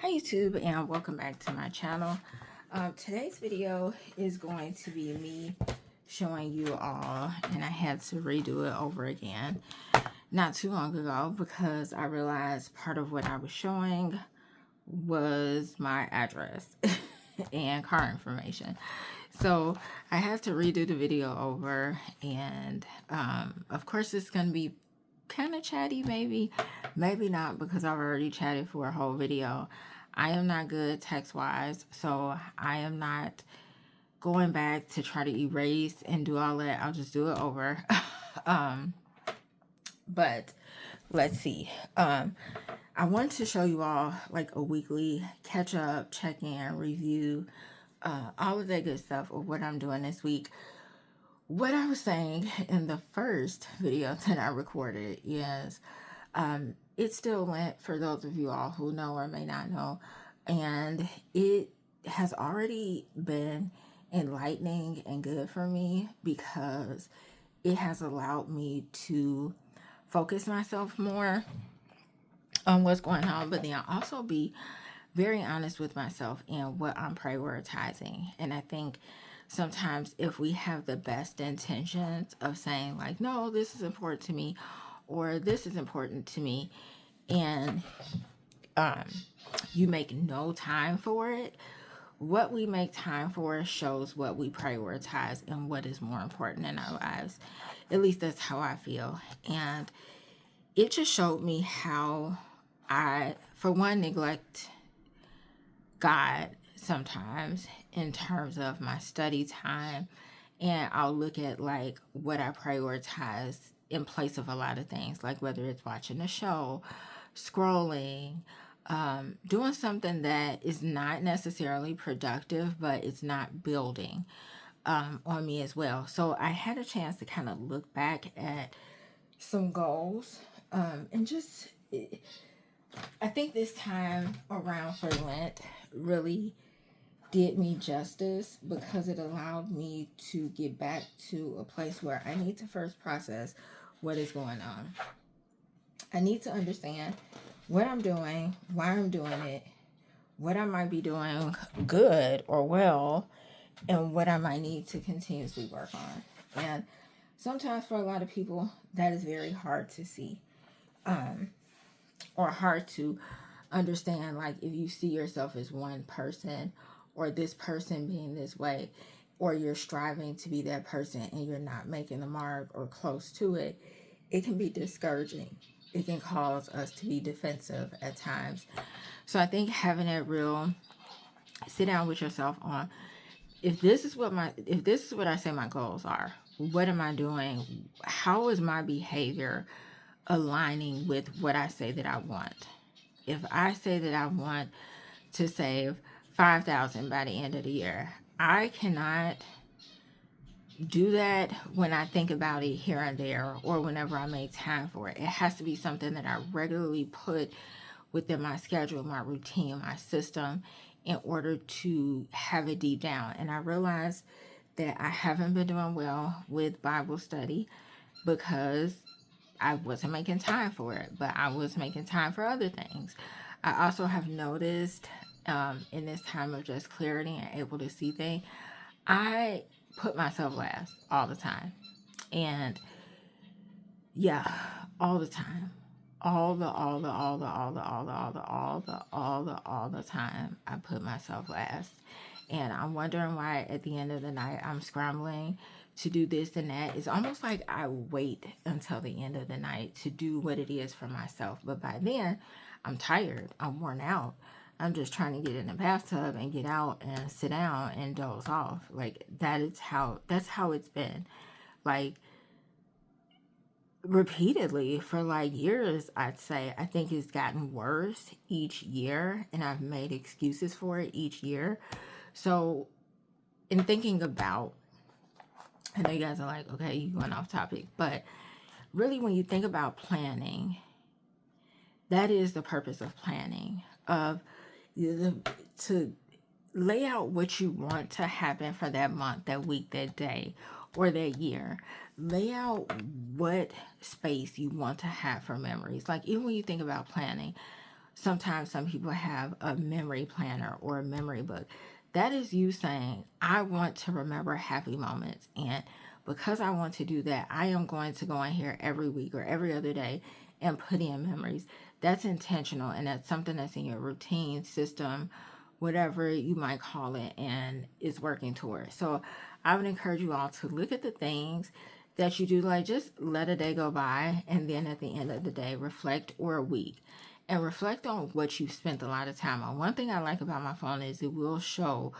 Hi YouTube, and welcome back to my channel. Today's video is going to be me showing you all, and I had to redo it over again not too long ago because I realized part of what I was showing was my address and car information. So I have to redo the video over, and of course it's going to be kind of chatty, maybe not, because I've already chatted for a whole video. I am not good text wise, so I am not going back to try to erase and do all that. I'll just do it over. But let's see. I want to show you all like a weekly catch up, check in, review, all of that good stuff of what I'm doing this week. What I was saying in the first video that I recorded is it still went, for those of you all who know or may not know, and it has already been enlightening and good for me because it has allowed me to focus myself more on what's going on, but then also be very honest with myself and what I'm prioritizing. And I think sometimes if we have the best intentions of saying like, no, this is important to me, or this is important to me, and you make no time for it, what we make time for shows what we prioritize and what is more important in our lives. At least that's how I feel. And it just showed me how I, for one, neglect God sometimes in terms of my study time, and I'll look at like what I prioritize in place of a lot of things, like whether it's watching a show, scrolling, doing something that is not necessarily productive, but it's not building on me as well. So I had a chance to kind of look back at some goals, and just I think this time around for Lent really did me justice because it allowed me to get back to a place where I need to first process what is going on. I need to understand what I'm doing, why I'm doing it, what I might be doing good or well, and what I might need to continuously work on. And sometimes for a lot of people, that is very hard to see, or hard to understand. Like if you see yourself as one person, or this person being this way, or you're striving to be that person and you're not making the mark or close to it, it can be discouraging. It can cause us to be defensive at times. So I think having that real sit down with yourself on, if this is what I say my goals are, what am I doing? How is my behavior aligning with what I say that I want? If I say that I want to save 5,000 by the end of the year, I cannot do that when I think about it here and there or whenever I make time for it. It has to be something that I regularly put within my schedule, my routine, my system, in order to have it deep down. And I realized that I haven't been doing well with Bible study because I wasn't making time for it, but I was making time for other things. I also have noticed in this time of just clarity and able to see things, I put myself last all the time. And yeah, all the time. All the time I put myself last. And I'm wondering why at the end of the night I'm scrambling to do this and that. It's almost like I wait until the end of the night to do what it is for myself. But by then, I'm tired. I'm worn out. I'm just trying to get in the bathtub and get out and sit down and doze off. Like that's how it's been. Like repeatedly for like years, I'd say. I think it's gotten worse each year, and I've made excuses for it each year. So in thinking about, I know you guys are like, okay, you going off topic, but really when you think about planning, that is the purpose of planning, of to lay out what you want to happen for that month, that week, that day, or that year. Lay out what space you want to have for memories. Like even when you think about planning, sometimes some people have a memory planner or a memory book. That is you saying, I want to remember happy moments. And because I want to do that, I am going to go in here every week or every other day and put in memories. That's intentional, and that's something that's in your routine system, whatever you might call it, and is working towards. So I would encourage you all to look at the things that you do, like just let a day go by, and then at the end of the day, reflect, or a week, and reflect on what you've spent a lot of time on. One thing I like about my phone is it will show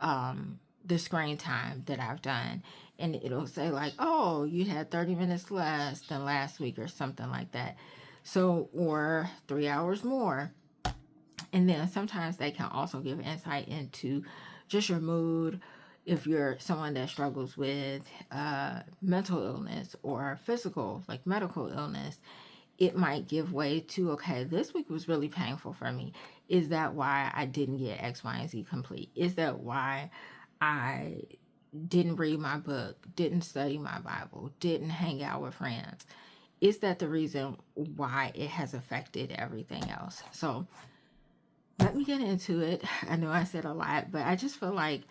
the screen time that I've done, and it'll say like, oh, you had 30 minutes less than last week or something like that. So, or 3 hours more. And then sometimes they can also give insight into just your mood. If you're someone that struggles with mental illness or physical, like medical illness, it might give way to, okay, this week was really painful for me. Is that why I didn't get X, Y, and Z complete? Is that why I didn't read my book, didn't study my Bible, didn't hang out with friends? Is that the reason why it has affected everything else? So let me get into it. I know I said a lot, but I just feel like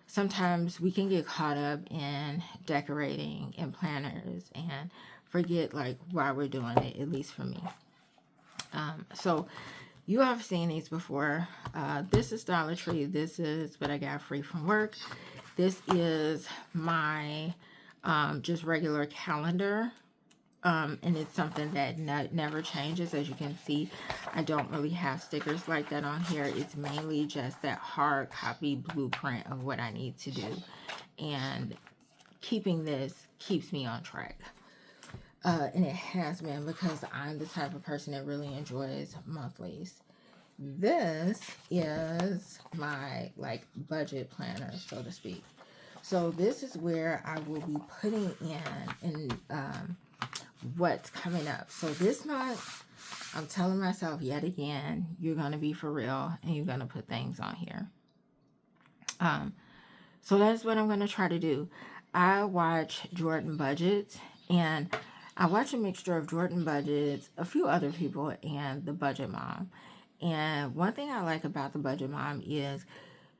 sometimes we can get caught up in decorating and planners and forget like why we're doing it, at least for me. So you have seen these before. This is Dollar Tree. This is what I got free from work. This is my just regular calendar. And it's something that never changes. As you can see, I don't really have stickers like that on here. It's mainly just that hard copy blueprint of what I need to do. And keeping this keeps me on track. And it has been, because I'm the type of person that really enjoys monthlies. This is my like budget planner, so to speak. So this is where I will be putting in what's coming up. So this month, I'm telling myself yet again, you're going to be for real and you're going to put things on here. So that's what I'm going to try to do. I watch Jordan Budgets, and I watch a mixture of Jordan Budgets, a few other people, and the Budget Mom. And one thing I like about the Budget Mom is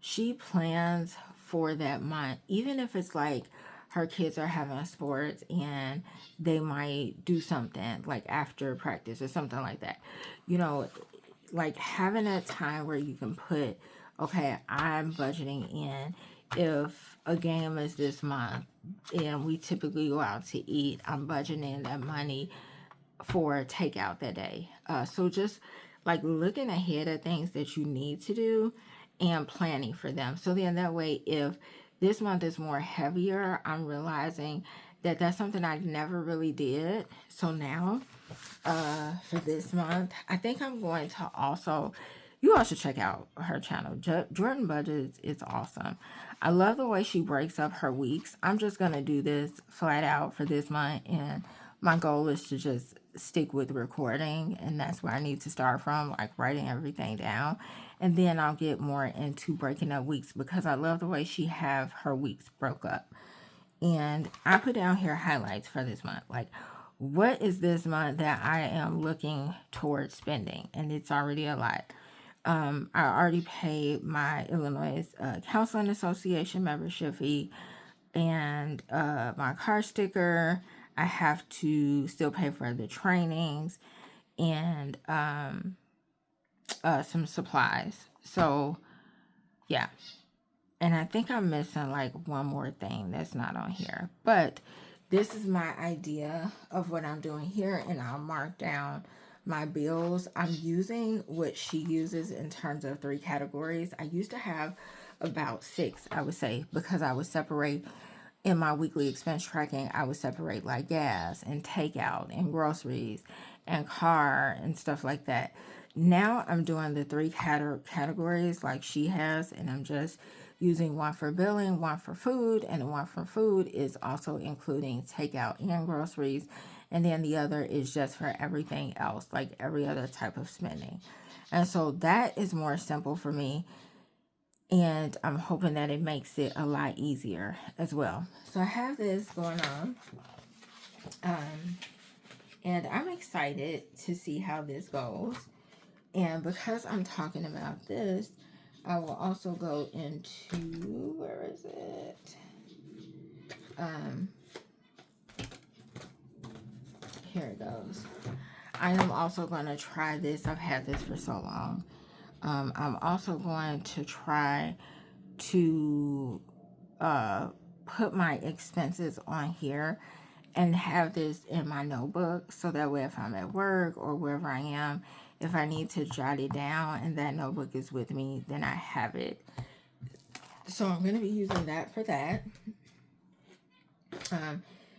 she plans for that month, even if it's like her kids are having sports and they might do something like after practice or something like that. You know, like having a time where you can put, okay, I'm budgeting in if a game is this month and we typically go out to eat, I'm budgeting that money for takeout that day. So just like looking ahead at things that you need to do and planning for them. So then that way, if this month is more heavier, I'm realizing that that's something I never really did. So now, for this month, I think I'm going to also, you all should check out her channel. Jordan Budgets is awesome. I love the way she breaks up her weeks. I'm just going to do this flat out for this month, and my goal is to just stick with recording, and that's where I need to start from, like writing everything down. And then I'll get more into breaking up weeks, because I love the way she have her weeks broke up. And I put down here highlights for this month. Like, what is this month that I am looking towards spending? And it's already a lot. I already paid my Illinois Counseling Association membership fee and my car sticker. I have to still pay for the trainings and some supplies. So, yeah. And I think I'm missing like one more thing that's not on here. But this is my idea of what I'm doing here, and I'll mark down my bills. I'm using what she uses in terms of 3 categories. I used to have about 6, I would say, because I would separate in my weekly expense tracking. I would separate like gas and takeout and groceries and car and stuff like that. Now I'm doing the 3 categories like she has, and I'm just using one for billing, one for food, and the one for food is also including takeout and groceries. And then the other is just for everything else, like every other type of spending. And so that is more simple for me. And I'm hoping that it makes it a lot easier as well. So I have this going on. And I'm excited to see how this goes. And because I'm talking about this, I will also go into, where is it? Here it goes. I am also going to try this. I've had this for so long. I'm also going to try to put my expenses on here and have this in my notebook, so that way if I'm at work or wherever I am, if I need to jot it down and that notebook is with me, then I have it. So I'm going to be using that for that.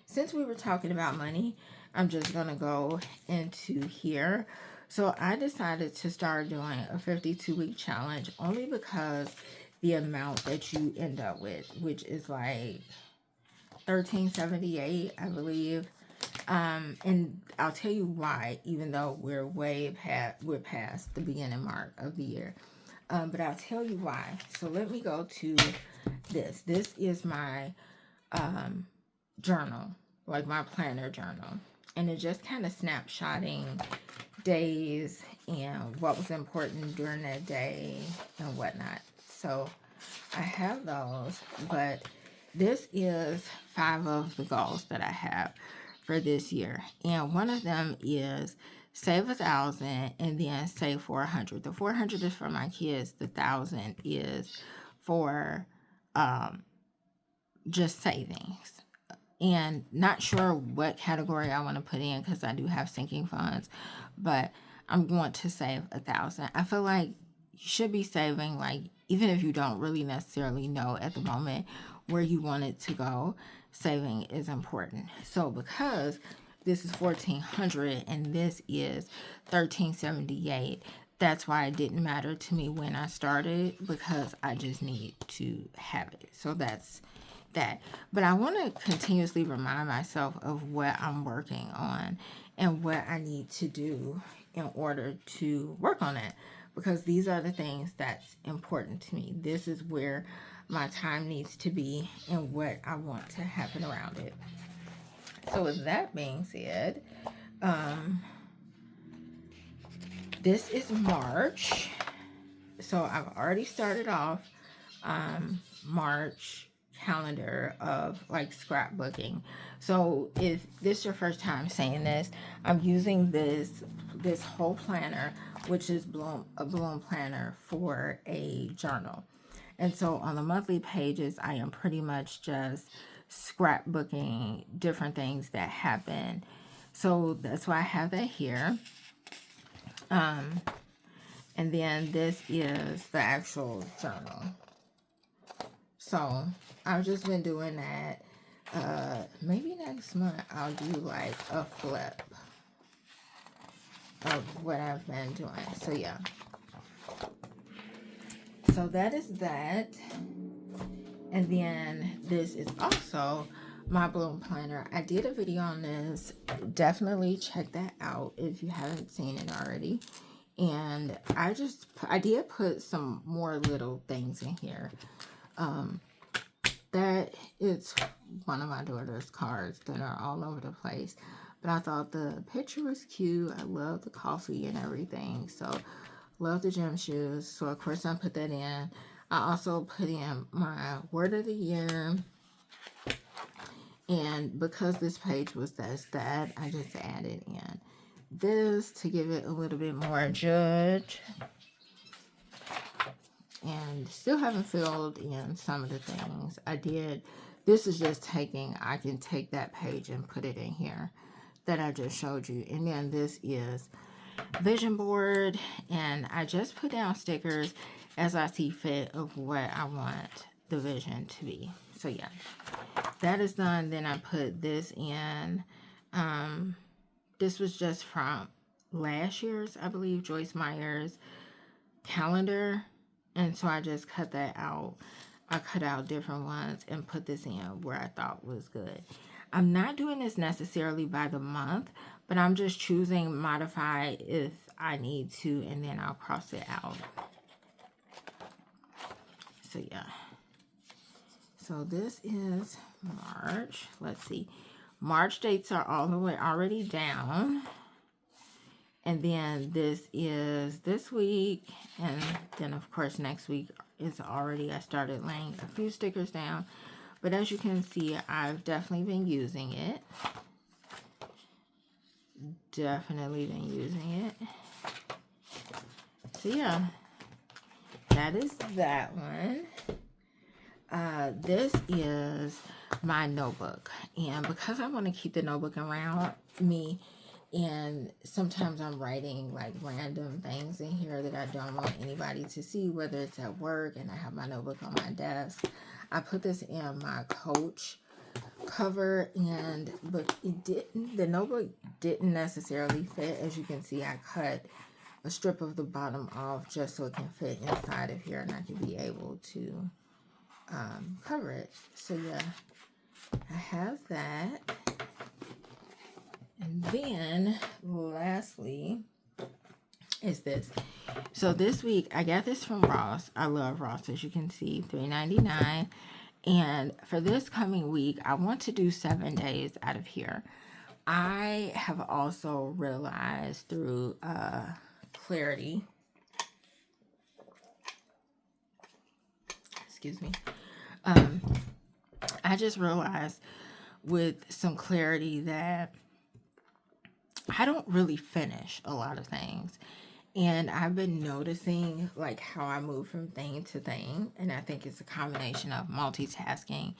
Since we were talking about money, I'm just going to go into here. So I decided to start doing a 52-week challenge only because the amount that you end up with, which is like $13.78, I believe. And I'll tell you why, even though we're past the beginning mark of the year. But I'll tell you why. So let me go to this. This is my journal, like my planner journal. And it's just kind of snapshotting days and what was important during that day and whatnot. So I have those, but this is 5 of the goals that I have for this year. And one of them is save 1,000 and then save 400. The 400 is for my kids. The 1,000 is for just savings. And not sure what category I want to put in because I do have sinking funds, but I'm going to save 1,000. I feel like you should be saving, like, even if you don't really necessarily know at the moment where you want it to go, saving is important. So because this is 1,400 and this is 1378, that's why it didn't matter to me when I started, because I just need to have it. So that's that. But I want to continuously remind myself of what I'm working on and what I need to do in order to work on it, because these are the things that's important to me. This is where my time needs to be and what I want to happen around it. So with that being said, this is March. So I've already started off March calendar of like scrapbooking. So if this is your first time saying this, I'm using this whole planner, which is a Bloom planner, for a journal. And so on the monthly pages, I am pretty much just scrapbooking different things that happen. So that's why I have that here. And then this is the actual journal. So I've just been doing that. Maybe next month I'll do like a flip of what I've been doing. So yeah. So that is that. And then this is also my Bloom planner. I did a video on this. Definitely check that out if you haven't seen it already. And I did put some more little things in here. That is one of my daughter's cards that are all over the place. But I thought the picture was cute. I love the coffee and everything. So, love the gym shoes. So, of course, I put that in. I also put in my word of the year. And because this page was that, I just added in this to give it a little bit more judge. And still haven't filled in some of the things I did. This is just I can take that page and put it in here that I just showed you. And then this is vision board, and I just put down stickers as I see fit of what I want the vision to be. So yeah, that is done. Then I put this in. This was just from last year's, I believe, Joyce Meyer's calendar. And so I just cut that out. I cut out different ones and put this in where I thought was good. I'm not doing this necessarily by the month, but I'm just choosing modify if I need to, and then I'll cross it out. So yeah. So this is March. Let's see. March dates are all the way already down. And then this is this week. And then, of course, next week is already, I started laying a few stickers down. But as you can see, I've definitely been using it. Definitely been using it. So, yeah. That is that one. This is my notebook. And because I want to keep the notebook around me, and sometimes I'm writing like random things in here that I don't want anybody to see, whether it's at work and I have my notebook on my desk. I put this in my Coach cover, but the notebook didn't necessarily fit. As you can see, I cut a strip of the bottom off just so it can fit inside of here and I can be able to cover it. So yeah, I have that. And then lastly is this. So this week I got this from Ross. I love Ross, as you can see, $3.99. And for this coming week, I want to do 7 days out of here. I have also realized through clarity, excuse me, I just realized with some clarity that I don't really finish a lot of things. And I've been noticing like how I move from thing to thing. And I think it's a combination of multitasking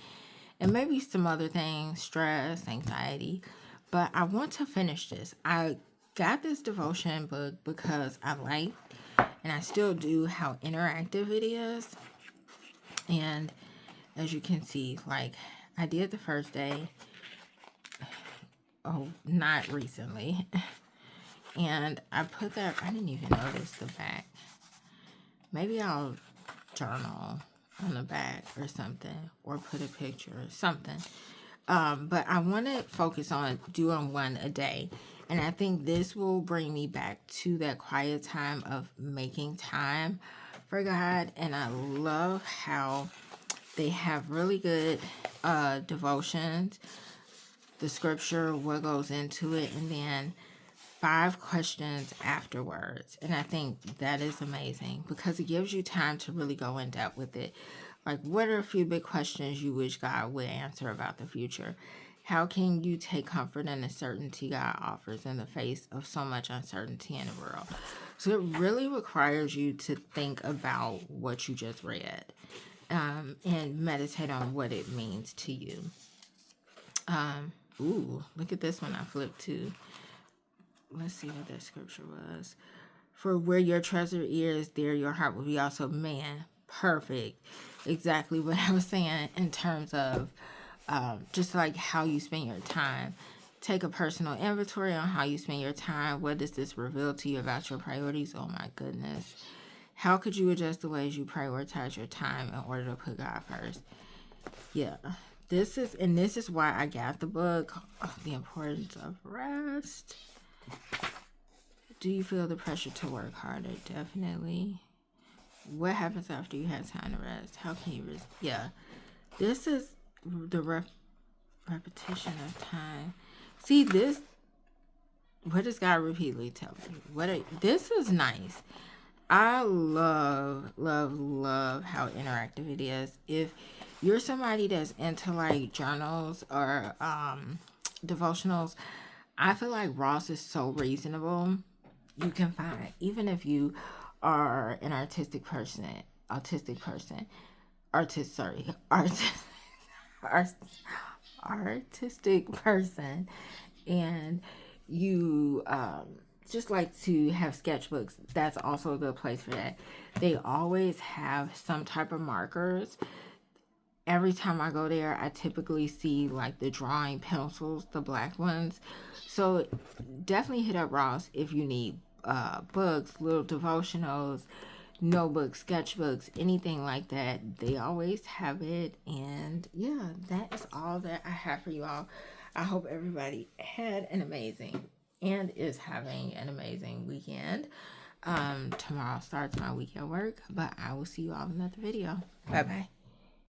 and maybe some other things, stress, anxiety. But I want to finish this. I got this devotion book because I like, and I still do, how interactive it is. And as you can see, like I did the first day. Oh, not recently. And I put that, I didn't even notice the back. Maybe I'll journal on the back or something, or put a picture or something. But I want to focus on doing one a day. And I think this will bring me back to that quiet time of making time for God. And I love how they have really good devotions, the scripture, what goes into it, and then 5 questions afterwards. And I think that is amazing because it gives you time to really go in depth with it. Like, what are a few big questions you wish God would answer about the future? How can you take comfort in the certainty God offers in the face of so much uncertainty in the world? So it really requires you to think about what you just read and meditate on what it means to you. Ooh, look at this one I flipped to. Let's see what that scripture was. For where your treasure is, there your heart will be also. Man, perfect. Exactly what I was saying in terms of just like how you spend your time. Take a personal inventory on how you spend your time. What does this reveal to you about your priorities? Oh my goodness. How could you adjust the ways you prioritize your time in order to put God first? Yeah. This is why I got the book, The Importance of Rest. Do you feel the pressure to work harder? Definitely. What happens after you have time to rest? How can you rest? Yeah. This is the repetition of time. See, this, what does God repeatedly tell me? This is nice. I love, love, love how interactive it is. If you're somebody that's into like journals or devotionals, I feel like Ross is so reasonable. You can find, even if you are an artistic person, and you just like to have sketchbooks, that's also a good place for that. They always have some type of markers. Every time I go there, I typically see like the drawing pencils, the black ones. So definitely hit up Ross if you need books, little devotionals, notebooks, sketchbooks, anything like that. They always have it. And yeah, that is all that I have for you all. I hope everybody had an amazing and is having an amazing weekend. Tomorrow starts my weekend work, but I will see you all in another video. Bye bye.